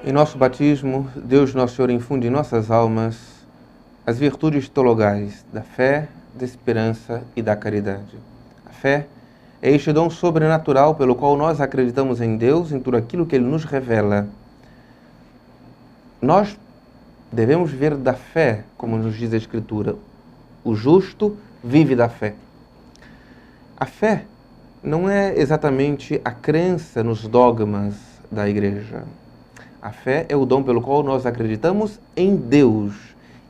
Em nosso batismo, Deus Nosso Senhor infunde em nossas almas as virtudes teologais da fé, da esperança e da caridade. A fé é este dom sobrenatural pelo qual nós acreditamos em Deus, em tudo aquilo que Ele nos revela. Nós devemos viver da fé, como nos diz a Escritura. O justo vive da fé. A fé não é exatamente a crença nos dogmas da Igreja. A fé é o dom pelo qual nós acreditamos em Deus.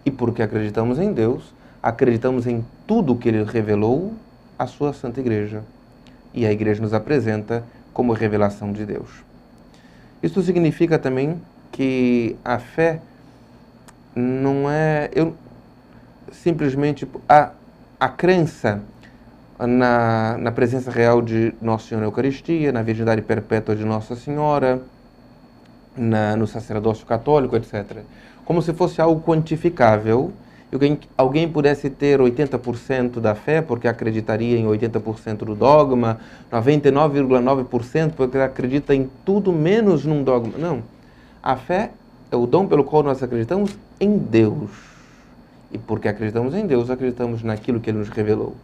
E porque acreditamos em Deus, acreditamos em tudo que Ele revelou à sua Santa Igreja. E a Igreja nos apresenta como revelação de Deus. Isso significa também que a fé não é simplesmente a crença na presença real de Nosso Senhor na Eucaristia, na virgindade perpétua de Nossa Senhora, no sacerdócio católico, etc. Como se fosse algo quantificável, e alguém pudesse ter 80% da fé porque acreditaria em 80% do dogma, 99,9% porque acredita em tudo menos num dogma. Não. A fé é o dom pelo qual nós acreditamos em Deus. E porque acreditamos em Deus, acreditamos naquilo que Ele nos revelou.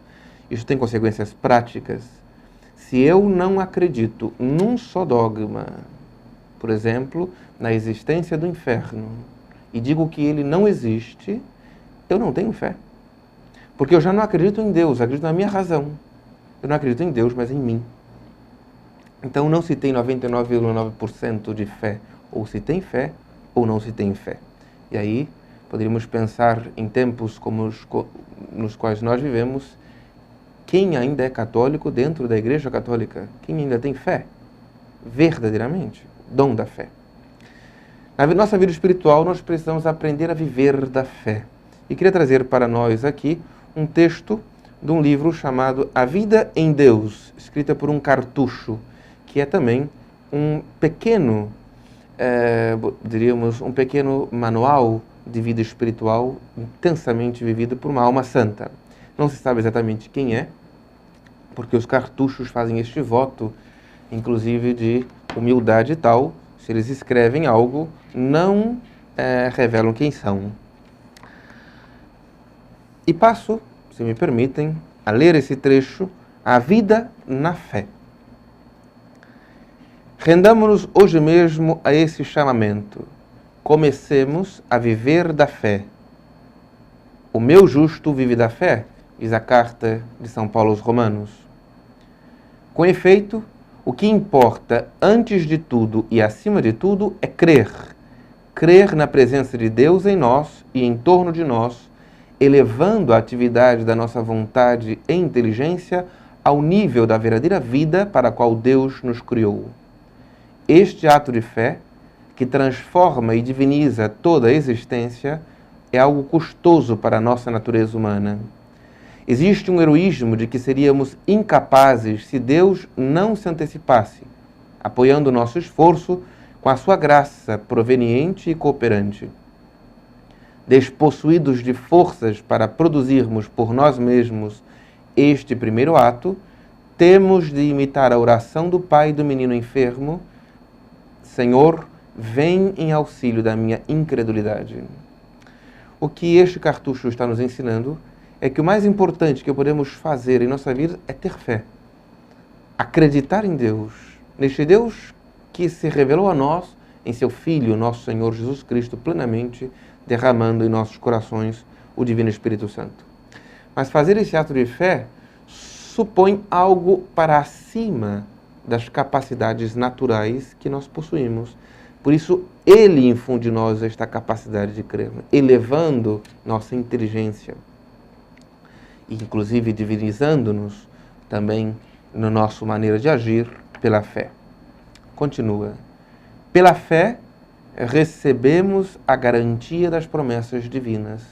Isso tem consequências práticas. Se eu não acredito num só dogma, por exemplo, na existência do inferno, e digo que ele não existe, eu não tenho fé. Porque eu já não acredito em Deus, acredito na minha razão. Eu não acredito em Deus, mas em mim. Então não se tem 99,9% de fé. Ou se tem fé, ou não se tem fé. E aí poderíamos pensar em tempos como nos quais nós vivemos, quem ainda é católico dentro da Igreja Católica? Quem ainda tem fé? Verdadeiramente. Dom da fé. Na nossa vida espiritual, nós precisamos aprender a viver da fé. E queria trazer para nós aqui um texto de um livro chamado A Vida em Deus, escrita por um cartucho, que é também um pequeno, diríamos, um pequeno manual de vida espiritual intensamente vivido por uma alma santa. Não se sabe exatamente quem é, porque os cartuchos fazem este voto, inclusive de humildade tal, se eles escrevem algo, não revelam quem são. E passo, se me permitem, a ler esse trecho, A Vida na Fé. Rendamo-nos hoje mesmo a esse chamamento. Comecemos a viver da fé. O meu justo vive da fé, diz a carta de São Paulo aos Romanos. Com efeito, o que importa antes de tudo e acima de tudo é crer. Crer na presença de Deus em nós e em torno de nós, elevando a atividade da nossa vontade e inteligência ao nível da verdadeira vida para a qual Deus nos criou. Este ato de fé, que transforma e diviniza toda a existência, é algo custoso para a nossa natureza humana. Existe um heroísmo de que seríamos incapazes se Deus não se antecipasse, apoiando o nosso esforço com a sua graça proveniente e cooperante. Despossuídos de forças para produzirmos por nós mesmos este primeiro ato, temos de imitar a oração do pai do menino enfermo: Senhor, vem em auxílio da minha incredulidade. O que este cartucho está nos ensinando é que o mais importante que podemos fazer em nossa vida é ter fé. Acreditar em Deus, neste Deus que se revelou a nós em seu Filho, nosso Senhor Jesus Cristo, plenamente derramando em nossos corações o Divino Espírito Santo. Mas fazer esse ato de fé supõe algo para acima das capacidades naturais que nós possuímos. Por isso, Ele infunde em nós esta capacidade de crer, elevando nossa inteligência, inclusive divinizando-nos também na nossa maneira de agir pela fé. Continua. Pela fé, recebemos a garantia das promessas divinas.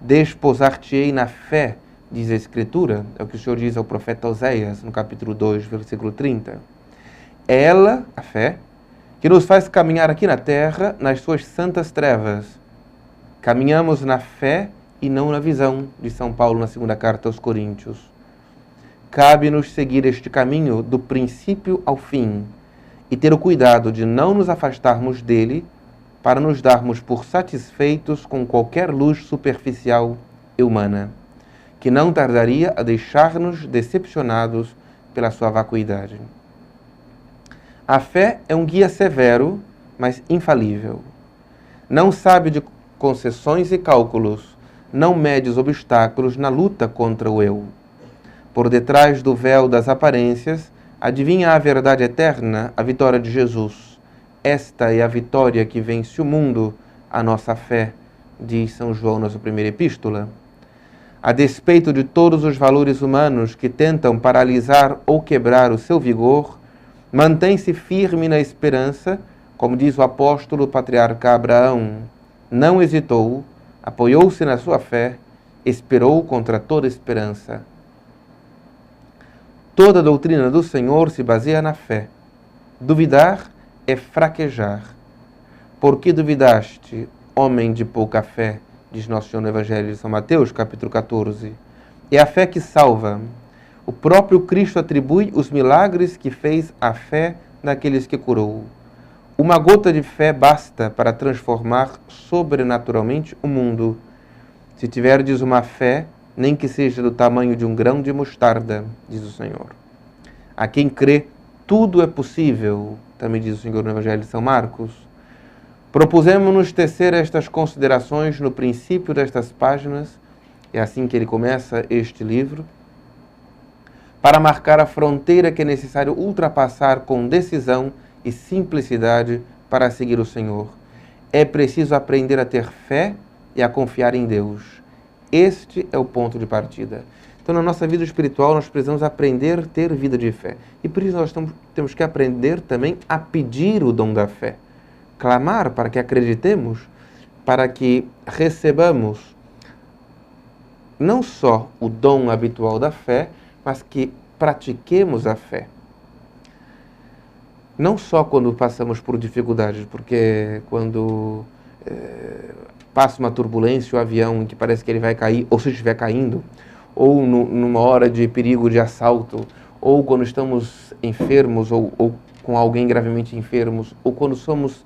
Desposar-te-ei na fé, diz a Escritura, é o que o Senhor diz ao profeta Oséias, no capítulo 2, versículo 30. É ela, a fé, que nos faz caminhar aqui na terra nas suas santas trevas. Caminhamos na fé e não na visão, de São Paulo na segunda carta aos Coríntios. Cabe-nos seguir este caminho do princípio ao fim, e ter o cuidado de não nos afastarmos dele para nos darmos por satisfeitos com qualquer luz superficial e humana, que não tardaria a deixar-nos decepcionados pela sua vacuidade. A fé é um guia severo, mas infalível. Não sabe de concessões e cálculos, não mede os obstáculos na luta contra o eu. Por detrás do véu das aparências, adivinha a verdade eterna, a vitória de Jesus. Esta é a vitória que vence o mundo, a nossa fé, diz São João na sua primeira epístola. A despeito de todos os valores humanos que tentam paralisar ou quebrar o seu vigor, mantém-se firme na esperança, como diz o apóstolo patriarca Abraão. Não hesitou, apoiou-se na sua fé, esperou contra toda esperança. Toda a doutrina do Senhor se baseia na fé. Duvidar é fraquejar. Por que duvidaste, homem de pouca fé? Diz Nosso Senhor no Evangelho de São Mateus, capítulo 14. É a fé que salva. O próprio Cristo atribui os milagres que fez à fé daqueles que curou. Uma gota de fé basta para transformar sobrenaturalmente o mundo. Se tiverdes uma fé, nem que seja do tamanho de um grão de mostarda, diz o Senhor. A quem crê, tudo é possível, também diz o Senhor no Evangelho de São Marcos. Propusemos-nos tecer estas considerações no princípio destas páginas, é assim que ele começa este livro, para marcar a fronteira que é necessário ultrapassar com decisão e simplicidade para seguir o Senhor. É preciso aprender a ter fé e a confiar em Deus. Este é o ponto de partida. Então, na nossa vida espiritual, nós precisamos aprender a ter vida de fé. E por isso nós temos que aprender também a pedir o dom da fé. Clamar para que acreditemos, para que recebamos não só o dom habitual da fé, mas que pratiquemos a fé. Não só quando passamos por dificuldades, porque quando passa uma turbulência, o avião que parece que ele vai cair, ou se estiver caindo, ou numa hora de perigo de assalto, ou quando estamos enfermos, ou com alguém gravemente enfermos, ou quando somos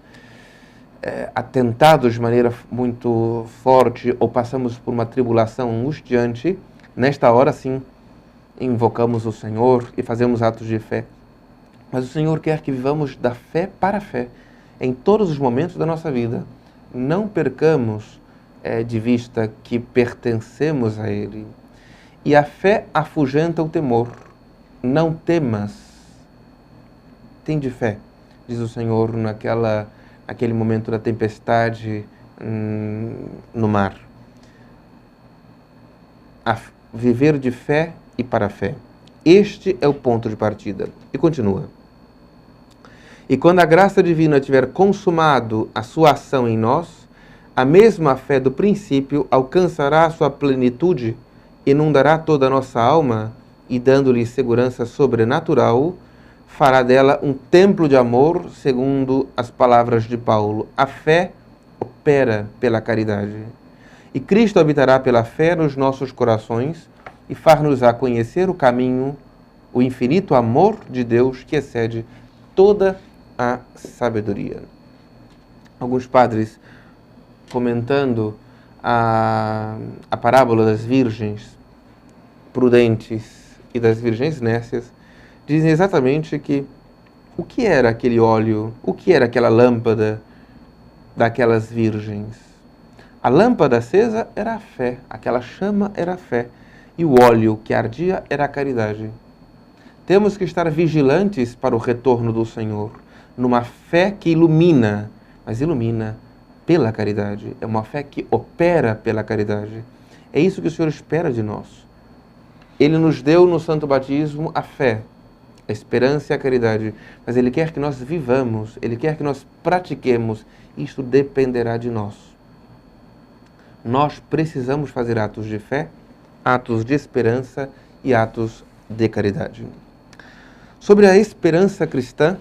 atentados de maneira muito forte, ou passamos por uma tribulação angustiante, nesta hora sim, invocamos o Senhor e fazemos atos de fé. Mas o Senhor quer que vivamos da fé para a fé, em todos os momentos da nossa vida. Não percamos de vista que pertencemos a Ele. E a fé afugenta o temor. Não temas. Tende fé, diz o Senhor naquele momento da tempestade no mar. Viver de fé e para a fé. Este é o ponto de partida. E continua. E quando a graça divina tiver consumado a sua ação em nós, a mesma fé do princípio alcançará a sua plenitude, inundará toda a nossa alma e, dando-lhe segurança sobrenatural, fará dela um templo de amor, segundo as palavras de Paulo. A fé opera pela caridade. E Cristo habitará pela fé nos nossos corações e far-nos-á conhecer o caminho, o infinito amor de Deus que excede toda a sabedoria. Alguns padres, comentando a parábola das virgens prudentes e das virgens nécias, dizem exatamente que o que era aquele óleo, o que era aquela lâmpada daquelas virgens? A lâmpada acesa era a fé, aquela chama era a fé, e o óleo que ardia era a caridade. Temos que estar vigilantes para o retorno do Senhor, numa fé que ilumina, mas ilumina pela caridade. É uma fé que opera pela caridade. É isso que o Senhor espera de nós. Ele nos deu no Santo Batismo a fé, a esperança e a caridade, mas Ele quer que nós vivamos, Ele quer que nós pratiquemos. Isto dependerá de nós. Nós precisamos fazer atos de fé, atos de esperança e atos de caridade. Sobre a esperança cristã,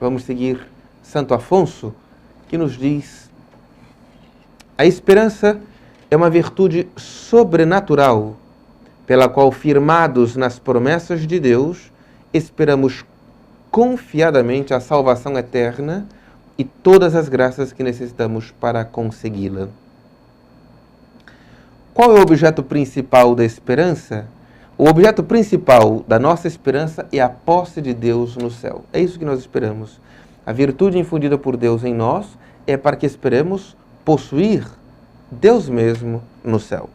vamos seguir Santo Afonso, que nos diz: a esperança é uma virtude sobrenatural, pela qual, firmados nas promessas de Deus, esperamos confiadamente a salvação eterna e todas as graças que necessitamos para consegui-la. Qual é o objeto principal da esperança? O objeto principal da nossa esperança é a posse de Deus no céu. É isso que nós esperamos. A virtude infundida por Deus em nós é para que esperemos possuir Deus mesmo no céu.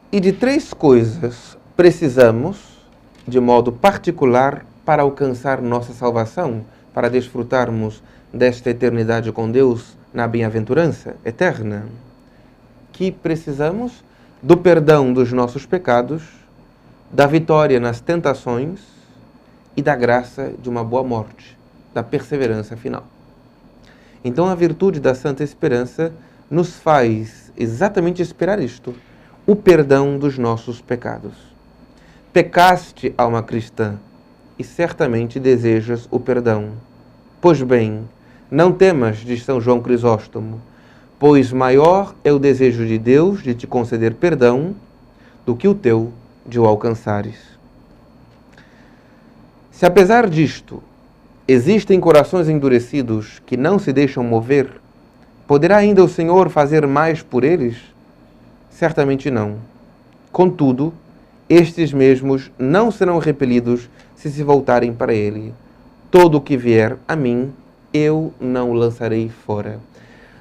E de três coisas precisamos, de modo particular, para alcançar nossa salvação, para desfrutarmos desta eternidade com Deus na bem-aventurança eterna. Que precisamos do perdão dos nossos pecados, da vitória nas tentações e da graça de uma boa morte, da perseverança final. Então a virtude da Santa Esperança nos faz exatamente esperar isto, o perdão dos nossos pecados. Pecaste, alma cristã, e certamente desejas o perdão. Pois bem, não temas, diz São João Crisóstomo, pois maior é o desejo de Deus de te conceder perdão do que o teu de o alcançares. Se apesar disto, existem corações endurecidos que não se deixam mover, poderá ainda o Senhor fazer mais por eles? Certamente não. Contudo, estes mesmos não serão repelidos se voltarem para Ele. Todo o que vier a mim, eu não o lançarei fora.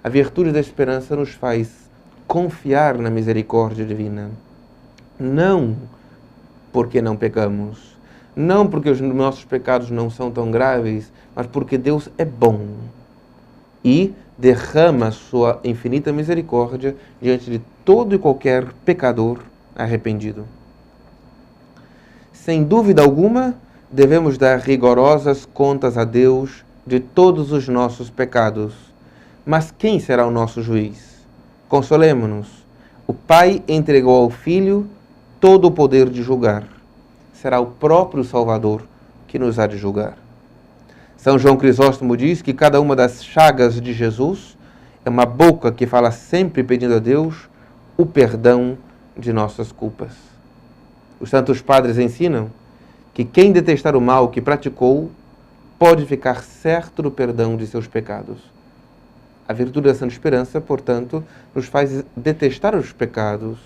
A virtude da esperança nos faz confiar na misericórdia divina. Não porque não pecamos, não porque os nossos pecados não são tão graves, mas porque Deus é bom e derrama sua infinita misericórdia diante de todo e qualquer pecador arrependido. Sem dúvida alguma, devemos dar rigorosas contas a Deus de todos os nossos pecados. Mas quem será o nosso juiz? Consolemo-nos. O Pai entregou ao Filho todo o poder de julgar. Será o próprio Salvador que nos há de julgar. São João Crisóstomo diz que cada uma das chagas de Jesus é uma boca que fala sempre pedindo a Deus o perdão de nossas culpas. Os santos padres ensinam que quem detestar o mal que praticou pode ficar certo do perdão de seus pecados. A virtude da Santa Esperança, portanto, nos faz detestar os pecados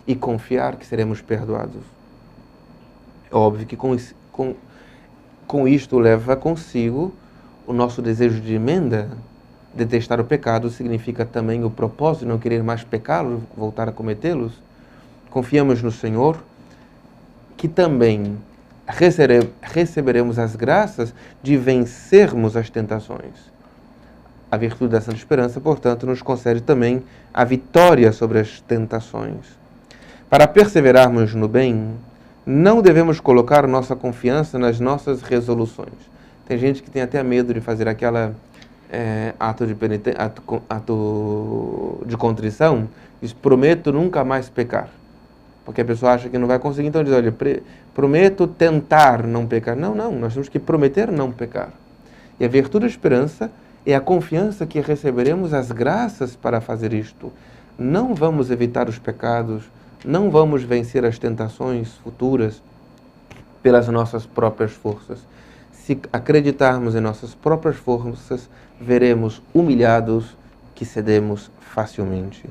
e confiar que seremos perdoados. É óbvio que com isto leva consigo o nosso desejo de emenda. Detestar o pecado significa também o propósito de não querer mais pecá-los, voltar a cometê-los. Confiamos no Senhor, que também receberemos as graças de vencermos as tentações. A virtude da Santa Esperança, portanto, nos concede também a vitória sobre as tentações. Para perseverarmos no bem, não devemos colocar nossa confiança nas nossas resoluções. Tem gente que tem até medo de fazer aquela ato de contrição, diz, prometo nunca mais pecar. Porque a pessoa acha que não vai conseguir, então diz, olha, prometo tentar não pecar. Não, nós temos que prometer não pecar. E a virtude da esperança é a confiança que receberemos as graças para fazer isto. Não vamos evitar os pecados, não vamos vencer as tentações futuras pelas nossas próprias forças. Se acreditarmos em nossas próprias forças, veremos humilhados que cedemos facilmente.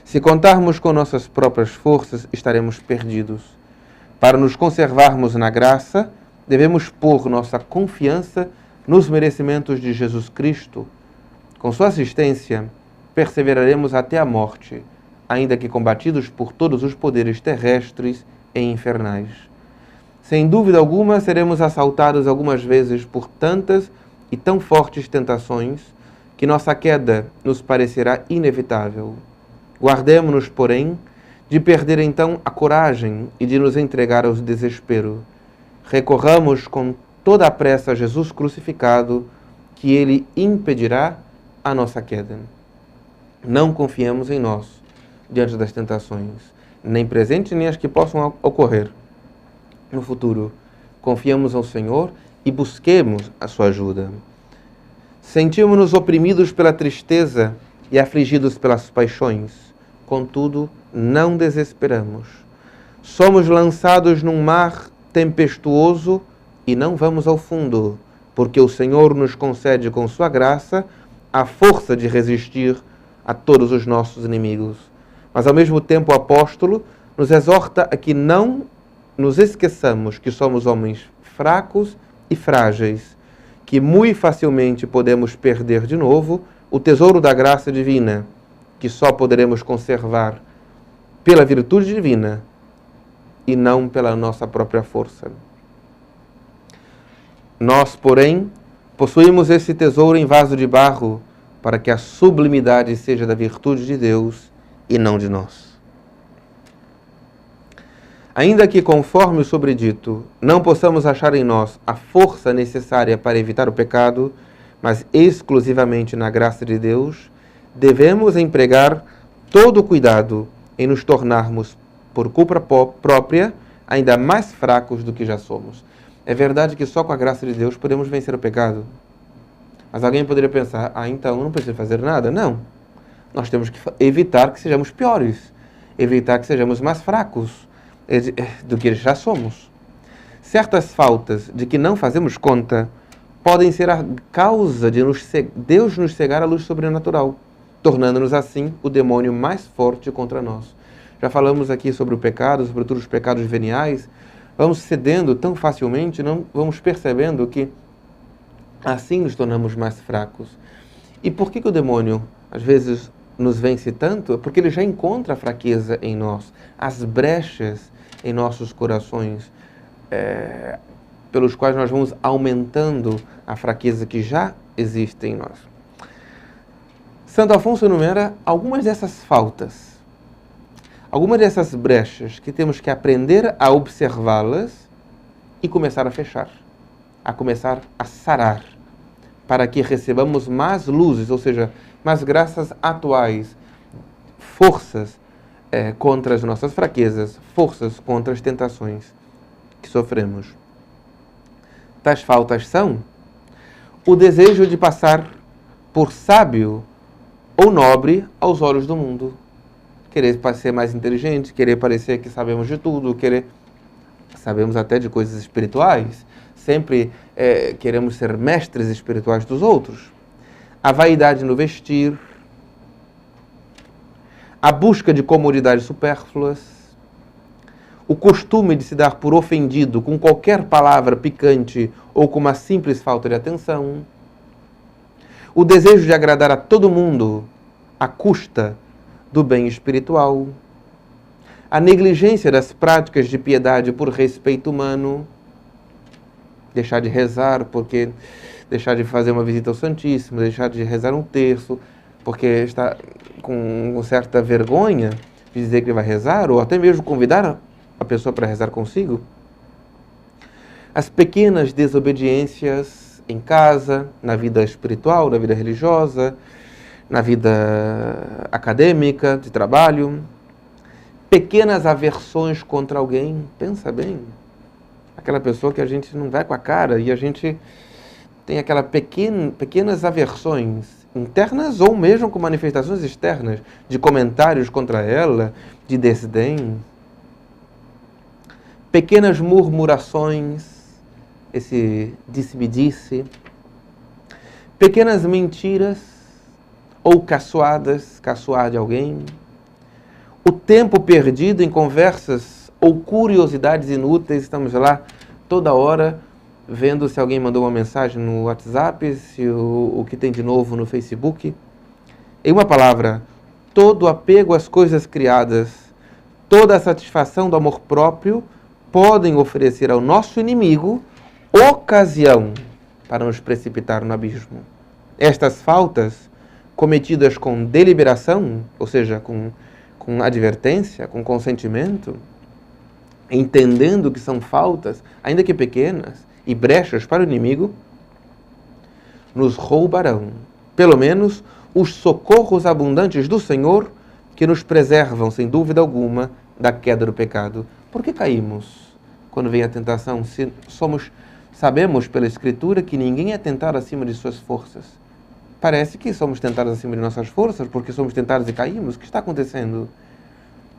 Se contarmos com nossas próprias forças, estaremos perdidos. Para nos conservarmos na graça, devemos pôr nossa confiança nos merecimentos de Jesus Cristo. Com sua assistência, perseveraremos até a morte, ainda que combatidos por todos os poderes terrestres e infernais. Sem dúvida alguma, seremos assaltados algumas vezes por tantas e tão fortes tentações que nossa queda nos parecerá inevitável. Guardemo-nos, porém, de perder então a coragem e de nos entregar ao desespero. Recorramos com toda a pressa a Jesus crucificado, que Ele impedirá a nossa queda. Não confiemos em nós diante das tentações, nem presentes nem as que possam ocorrer no futuro. Confiamos ao Senhor e busquemos a sua ajuda. Sentimos-nos oprimidos pela tristeza e afligidos pelas paixões. contudo, não desesperamos. Somos lançados num mar tempestuoso e não vamos ao fundo, porque o Senhor nos concede com sua graça a força de resistir a todos os nossos inimigos. Mas, ao mesmo tempo, o apóstolo nos exorta a que não nos esqueçamos que somos homens fracos e frágeis, que muito facilmente podemos perder de novo o tesouro da graça divina, que só poderemos conservar pela virtude divina e não pela nossa própria força. Nós, porém, possuímos esse tesouro em vaso de barro, para que a sublimidade seja da virtude de Deus e não de nós. Ainda que, conforme o sobredito, não possamos achar em nós a força necessária para evitar o pecado, mas exclusivamente na graça de Deus, devemos empregar todo o cuidado em nos tornarmos, por culpa própria, ainda mais fracos do que já somos. É verdade que só com a graça de Deus podemos vencer o pecado. Mas alguém poderia pensar, então eu não preciso fazer nada. Não. Nós temos que evitar que sejamos piores, evitar que sejamos mais fracos do que já somos. Certas faltas de que não fazemos conta podem ser a causa de Deus nos cegar a luz sobrenatural, tornando-nos assim o demônio mais forte contra nós. Já falamos aqui sobre o pecado, sobretudo os pecados veniais. Vamos cedendo tão facilmente, não vamos percebendo que assim nos tornamos mais fracos. E por que o demônio, às vezes, nos vence tanto? Porque ele já encontra a fraqueza em nós, as brechas em nossos corações, pelos quais nós vamos aumentando a fraqueza que já existe em nós. Santo Afonso enumera algumas dessas faltas, algumas dessas brechas que temos que aprender a observá-las e começar a fechar, a começar a sarar, para que recebamos mais luzes, ou seja, mais graças atuais, forças contra as nossas fraquezas, forças contra as tentações que sofremos. Tais faltas são o desejo de passar por sábio ou nobre aos olhos do mundo. Querer ser mais inteligente, querer parecer que sabemos de tudo, sabemos até de coisas espirituais, sempre queremos ser mestres espirituais dos outros. A vaidade no vestir, a busca de comodidades supérfluas, o costume de se dar por ofendido com qualquer palavra picante ou com uma simples falta de atenção, o desejo de agradar a todo mundo à custa do bem espiritual, a negligência das práticas de piedade por respeito humano, deixar de rezar porque deixar de fazer uma visita ao Santíssimo, deixar de rezar um terço porque está com certa vergonha de dizer que vai rezar, ou até mesmo convidar a pessoa para rezar consigo. As pequenas desobediências em casa, na vida espiritual, na vida religiosa, na vida acadêmica, de trabalho. Pequenas aversões contra alguém, pensa bem. Aquela pessoa que a gente não vai com a cara e a gente tem aquelas pequenas aversões internas ou mesmo com manifestações externas de comentários contra ela, de desdém. Pequenas murmurações, esse disse-me-disse. Pequenas mentiras ou caçoar de alguém. O tempo perdido em conversas ou curiosidades inúteis, estamos lá toda hora vendo se alguém mandou uma mensagem no WhatsApp, se o que tem de novo no Facebook. Em uma palavra, todo apego às coisas criadas, toda a satisfação do amor próprio podem oferecer ao nosso inimigo ocasião para nos precipitar no abismo. Estas faltas, cometidas com deliberação, ou seja, com advertência, com consentimento, entendendo que são faltas, ainda que pequenas, e brechas para o inimigo, nos roubarão, pelo menos, os socorros abundantes do Senhor, que nos preservam, sem dúvida alguma, da queda do pecado. Por que caímos quando vem a tentação? Se sabemos pela Escritura que ninguém é tentado acima de suas forças. parece que somos tentados acima de nossas forças, porque somos tentados e caímos. O que está acontecendo?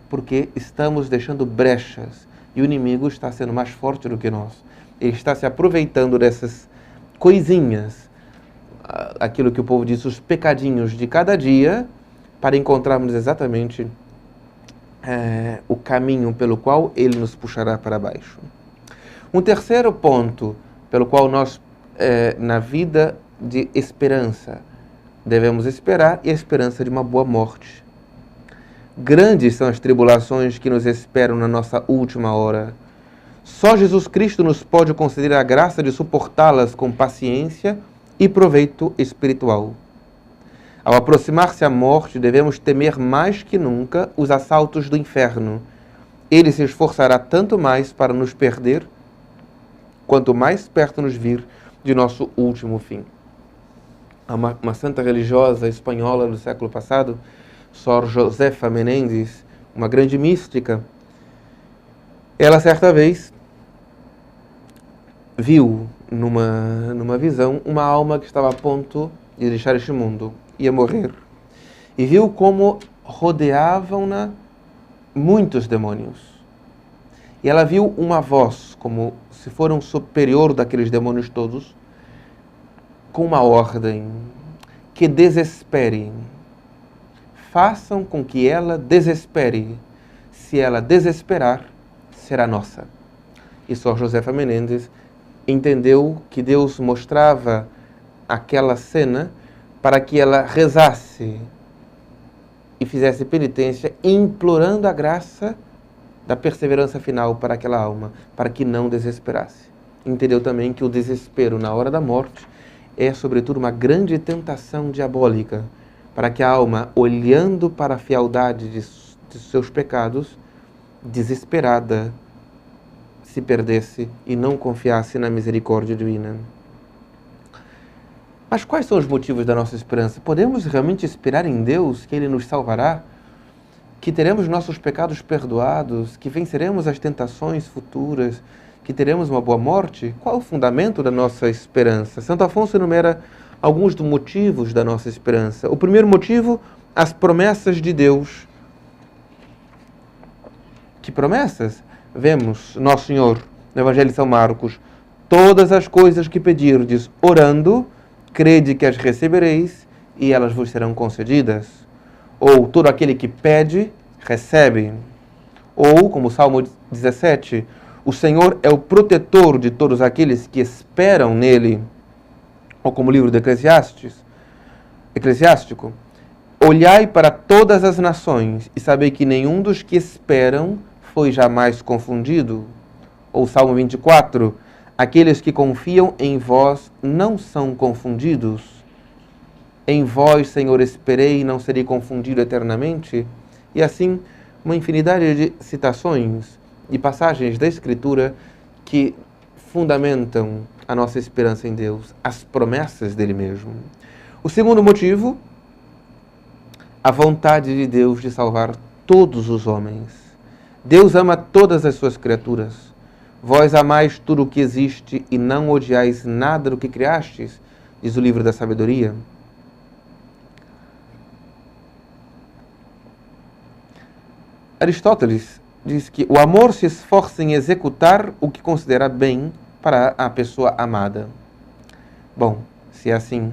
Porque estamos deixando brechas e o inimigo está sendo mais forte do que nós. Ele está se aproveitando dessas coisinhas, aquilo que o povo diz, os pecadinhos de cada dia, para encontrarmos exatamente o caminho pelo qual ele nos puxará para baixo. Um terceiro ponto pelo qual nós, na vida de esperança, devemos esperar, é a esperança de uma boa morte. Grandes são as tribulações que nos esperam na nossa última hora. Só Jesus Cristo nos pode conceder a graça de suportá-las com paciência e proveito espiritual. Ao aproximar-se a morte, devemos temer mais que nunca os assaltos do inferno. Ele se esforçará tanto mais para nos perder, quanto mais perto nos vir de nosso último fim. Uma santa religiosa espanhola do século passado, Sor Josefa Menendez, uma grande mística, ela certa vez viu numa visão uma alma que estava a ponto de deixar este mundo, ia morrer, e viu como rodeavam-na muitos demônios. E ela viu uma voz, como se for um superior daqueles demônios todos, com uma ordem: que desesperem. Façam com que ela desespere. Se ela desesperar, será nossa. E Sor Josefa Menendez entendeu que Deus mostrava aquela cena para que ela rezasse e fizesse penitência, implorando a graça da perseverança final para aquela alma, para que não desesperasse. Entendeu também que o desespero na hora da morte é, sobretudo, uma grande tentação diabólica, para que a alma, olhando para a fealdade de seus pecados, desesperada, se perdesse e não confiasse na misericórdia divina. Mas quais são os motivos da nossa esperança? Podemos realmente esperar em Deus que Ele nos salvará? Que teremos nossos pecados perdoados? Que venceremos as tentações futuras? Que teremos uma boa morte? Qual é o fundamento da nossa esperança? Santo Afonso enumera alguns dos motivos da nossa esperança. O primeiro motivo, as promessas de Deus. Que promessas? Vemos Nosso Senhor, no Evangelho de São Marcos: todas as coisas que pedirdes orando, crede que as recebereis e elas vos serão concedidas. Ou todo aquele que pede, recebe. Ou, como o Salmo 17, o Senhor é o protetor de todos aqueles que esperam nele. Ou como o livro do Eclesiástico: olhai para todas as nações e sabei que nenhum dos que esperam foi jamais confundido. Ou Salmo 24, aqueles que confiam em vós não são confundidos. Em vós, Senhor, esperei e não serei confundido eternamente. E assim, uma infinidade de citações e passagens da Escritura que fundamentam a nossa esperança em Deus, as promessas dele mesmo. O segundo motivo, a vontade de Deus de salvar todos os homens. Deus ama todas as suas criaturas. Vós amais tudo o que existe e não odiais nada do que criastes, diz o livro da sabedoria. Aristóteles diz que o amor se esforça em executar o que considera bem para a pessoa amada. Bom, se é assim,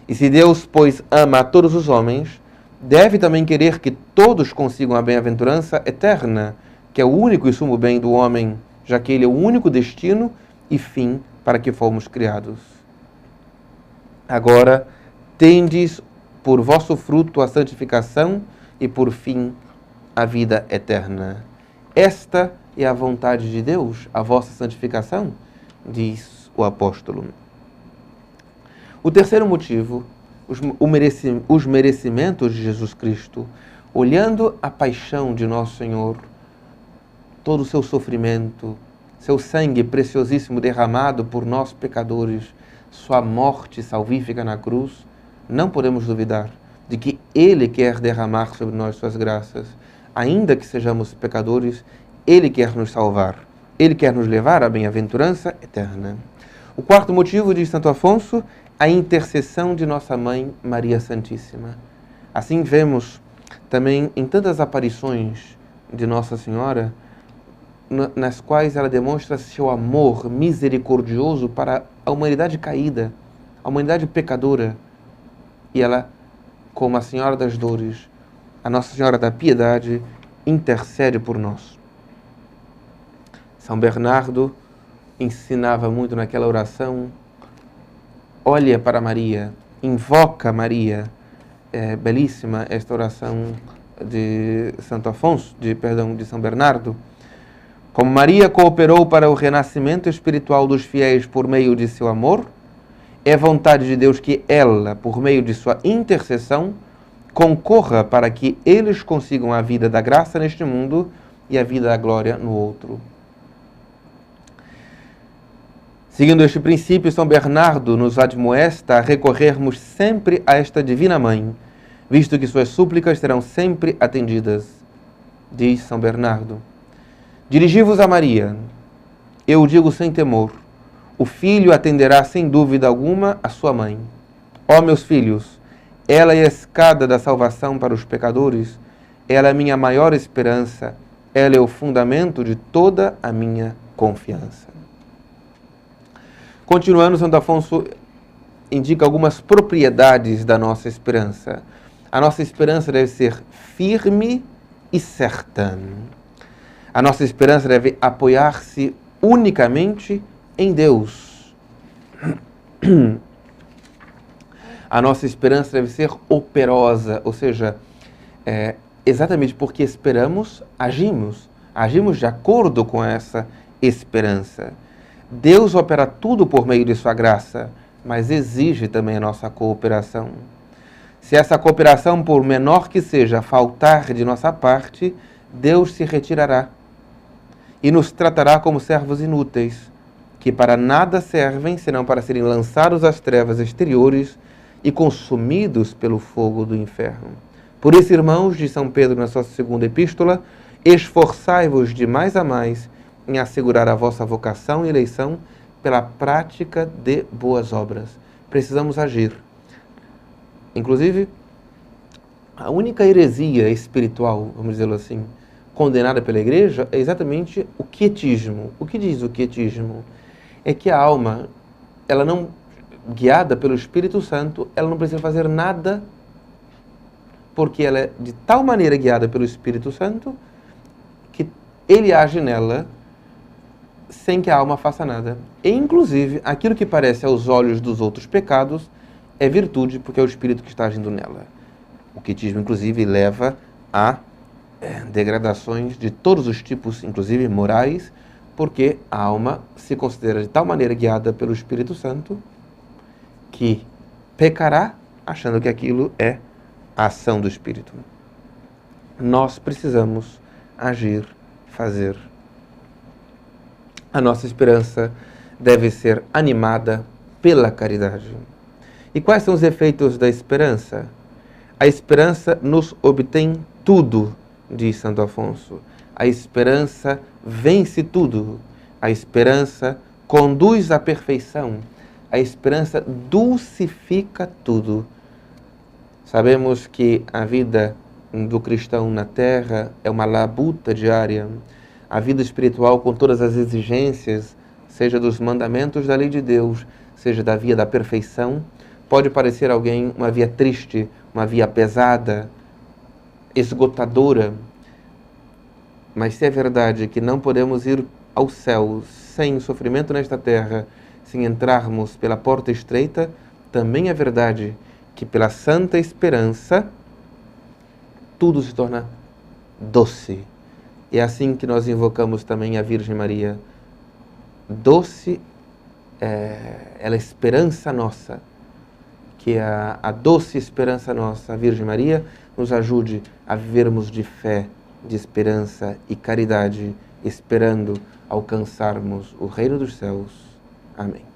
e se Deus, pois, ama a todos os homens, deve também querer que todos consigam a bem-aventurança eterna, que é o único e sumo bem do homem, já que ele é o único destino e fim para que fomos criados. Agora, tendes por vosso fruto a santificação e por fim a vida eterna. Esta é a vontade de Deus, a vossa santificação, diz o apóstolo. O terceiro motivo, os merecimentos de Jesus Cristo. Olhando a paixão de Nosso Senhor, todo o seu sofrimento, seu sangue preciosíssimo derramado por nós pecadores, sua morte salvífica na cruz, não podemos duvidar de que Ele quer derramar sobre nós suas graças. Ainda que sejamos pecadores, Ele quer nos salvar. Ele quer nos levar à bem-aventurança eterna. O quarto motivo, diz Santo Afonso, a intercessão de nossa Mãe Maria Santíssima. Assim vemos também em tantas aparições de Nossa Senhora, nas quais ela demonstra seu amor misericordioso para a humanidade caída, a humanidade pecadora. E ela, como a Senhora das Dores, a Nossa Senhora da Piedade, intercede por nós. São Bernardo ensinava muito naquela oração: olha para Maria, invoca Maria. É belíssima esta oração de de São Bernardo. Como Maria cooperou para o renascimento espiritual dos fiéis por meio de seu amor, é vontade de Deus que ela, por meio de sua intercessão, concorra para que eles consigam a vida da graça neste mundo e a vida da glória no outro. Seguindo este princípio, São Bernardo nos admoesta a recorrermos sempre a esta Divina Mãe, visto que suas súplicas serão sempre atendidas. Diz São Bernardo: dirigi-vos a Maria, eu o digo sem temor, o Filho atenderá sem dúvida alguma a sua mãe. Ó meus filhos, ela é a escada da salvação para os pecadores, ela é a minha maior esperança, ela é o fundamento de toda a minha confiança. Continuando, Santo Afonso indica algumas propriedades da nossa esperança. A nossa esperança deve ser firme e certa. A nossa esperança deve apoiar-se unicamente em Deus. A nossa esperança deve ser operosa, ou seja, exatamente porque esperamos, agimos. Agimos de acordo com essa esperança. Deus opera tudo por meio de sua graça, mas exige também a nossa cooperação. Se essa cooperação, por menor que seja, faltar de nossa parte, Deus se retirará e nos tratará como servos inúteis, que para nada servem, senão para serem lançados às trevas exteriores e consumidos pelo fogo do inferno. Por isso, irmãos, diz São Pedro na sua segunda epístola, esforçai-vos de mais a mais em assegurar a vossa vocação e eleição pela prática de boas obras. Precisamos agir. Inclusive, a única heresia espiritual, vamos dizê-lo assim, condenada pela Igreja é exatamente o quietismo. O que diz o quietismo? É que a alma, ela não, guiada pelo Espírito Santo, ela não precisa fazer nada, porque ela é de tal maneira guiada pelo Espírito Santo que ele age nela sem que a alma faça nada. E, inclusive, aquilo que parece aos olhos dos outros pecados é virtude, porque é o Espírito que está agindo nela. O quietismo, inclusive, leva a degradações de todos os tipos, inclusive morais, porque a alma se considera de tal maneira guiada pelo Espírito Santo que pecará achando que aquilo é a ação do Espírito. Nós precisamos agir, fazer. A nossa esperança deve ser animada pela caridade. E quais são os efeitos da esperança? A esperança nos obtém tudo, diz Santo Afonso. A esperança vence tudo. A esperança conduz à perfeição. A esperança dulcifica tudo. Sabemos que a vida do cristão na terra é uma labuta diária. A vida espiritual, com todas as exigências, seja dos mandamentos da lei de Deus, seja da via da perfeição, pode parecer a alguém uma via triste, uma via pesada, esgotadora. Mas se é verdade que não podemos ir ao céu sem sofrimento nesta terra, sem entrarmos pela porta estreita, também é verdade que pela santa esperança tudo se torna doce. E é assim que nós invocamos também a Virgem Maria. Doce, ela é esperança nossa. Que a doce esperança nossa, a Virgem Maria, nos ajude a vivermos de fé, de esperança e caridade, esperando alcançarmos o reino dos céus. Amém.